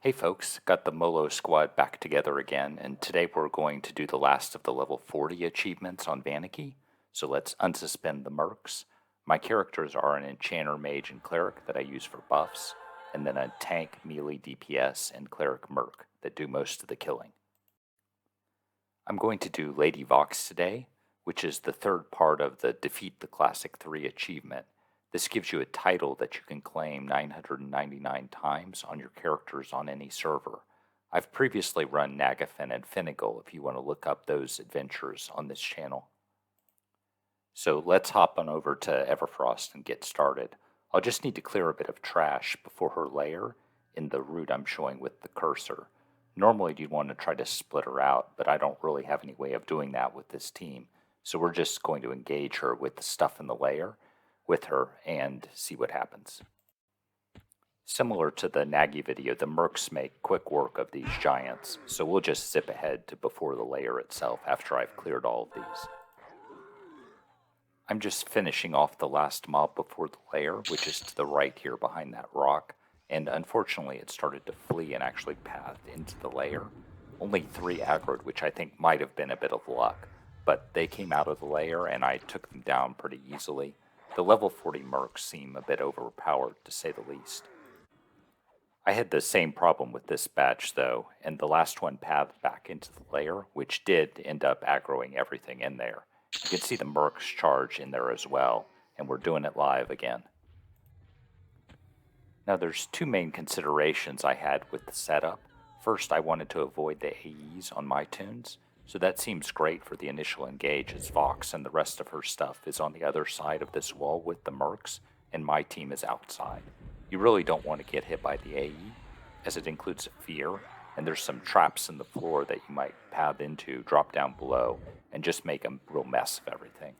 Hey folks, got the Molo squad back together again, and today we're going to do the last of the level 40 achievements on Vaniki. So let's unsuspend the mercs. My characters are an enchanter, mage, and cleric that I use for buffs, and then a tank, melee DPS, and cleric merc that do most of the killing. I'm going to do Lady Vox today, which is the third part of the Defeat the Classic 3 achievement. This gives you a title that you can claim 999 times on your characters on any server. I've previously run Nagafen and Finnegal if you want to look up those adventures on this channel. So let's hop on over to Everfrost and get started. I'll just need to clear a bit of trash before her lair in the route I'm showing with the cursor. Normally you'd want to try to split her out, but I don't really have any way of doing that with this team. So we're just going to engage her with the stuff in the lair with her and see what happens. Similar to the Nagy video, the mercs make quick work of these giants, so we'll just zip ahead to before the lair itself after I've cleared all of these. I'm just finishing off the last mob before the lair, which is to the right here behind that rock, and unfortunately it started to flee and actually pathed into the lair. Only 3 aggroed, which I think might have been a bit of luck, but they came out of the lair and I took them down pretty easily. The level 40 mercs seem a bit overpowered, to say the least. I had the same problem with this batch, though, and the last one pathed back into the lair, which did end up aggroing everything in there. You can see the mercs charge in there as well, and we're doing it live again. Now there's 2 main considerations I had with the setup. First, I wanted to avoid the AEs on my tunes, so that seems great for the initial engage as Vox and the rest of her stuff is on the other side of this wall with the mercs, and my team is outside. You really don't want to get hit by the AE, as it includes a fear, and there's some traps in the floor that you might path into, drop down below, and just make a real mess of everything.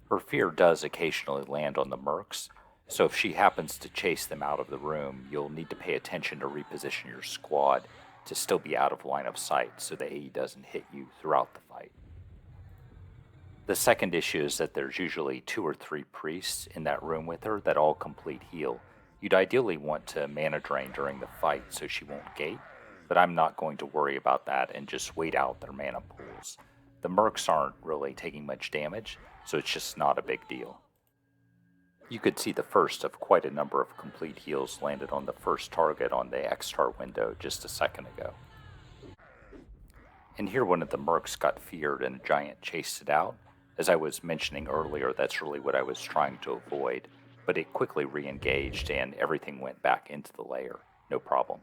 Her fear does occasionally land on the mercs, so if she happens to chase them out of the room, you'll need to pay attention to reposition your squad to still be out of line of sight so the AE doesn't hit you throughout the fight. The second issue is that there's usually 2 or 3 priests in that room with her that all complete heal. You'd ideally want to mana drain during the fight so she won't gate, but I'm not going to worry about that and just wait out their mana pools. The mercs aren't really taking much damage, so it's just not a big deal. You could see the first of quite a number of complete heals landed on the first target on the X-Star window just a second ago. And here one of the mercs got feared and a giant chased it out. As I was mentioning earlier, that's really what I was trying to avoid, but it quickly re-engaged and everything went back into the lair, no problem.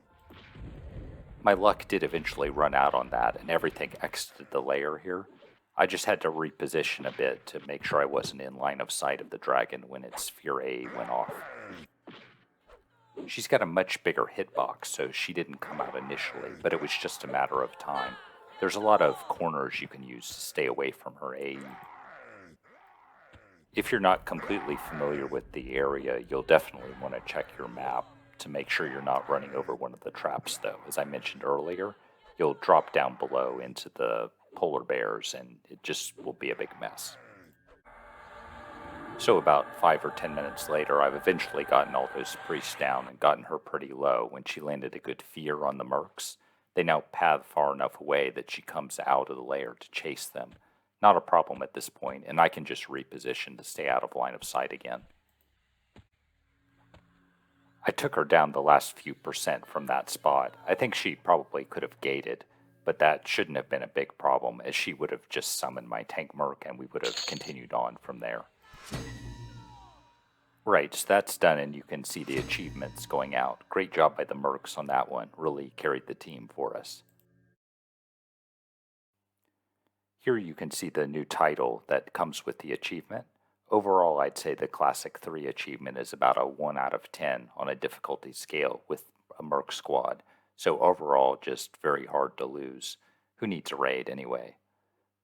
My luck did eventually run out on that and everything exited the lair here. I just had to reposition a bit to make sure I wasn't in line of sight of the dragon when its Fear A went off. She's got a much bigger hitbox, so she didn't come out initially, but it was just a matter of time. There's a lot of corners you can use to stay away from her AE. If you're not completely familiar with the area, you'll definitely want to check your map to make sure you're not running over one of the traps, though. As I mentioned earlier, you'll drop down below into the polar bears and it just will be a big mess. So about 5 or 10 minutes later, I've eventually gotten all those priests down and gotten her pretty low when she landed a good fear on the mercs. They now path far enough away that she comes out of the lair to chase them. Not a problem at this point, and I can just reposition to stay out of line of sight again. I took her down the last few percent from that spot. I think she probably could have gated, but that shouldn't have been a big problem as she would have just summoned my tank merc and we would have continued on from there. Right, so that's done and you can see the achievements going out. Great job by the mercs on that one, really carried the team for us. Here you can see the new title that comes with the achievement. Overall, I'd say the Classic 3 achievement is about a 1 out of 10 on a difficulty scale with a merc squad. So overall, just very hard to lose. Who needs a raid anyway?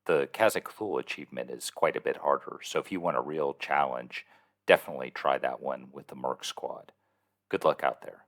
The Kazakh achievement is quite a bit harder, so if you want a real challenge, definitely try that one with the merc squad. Good luck out there.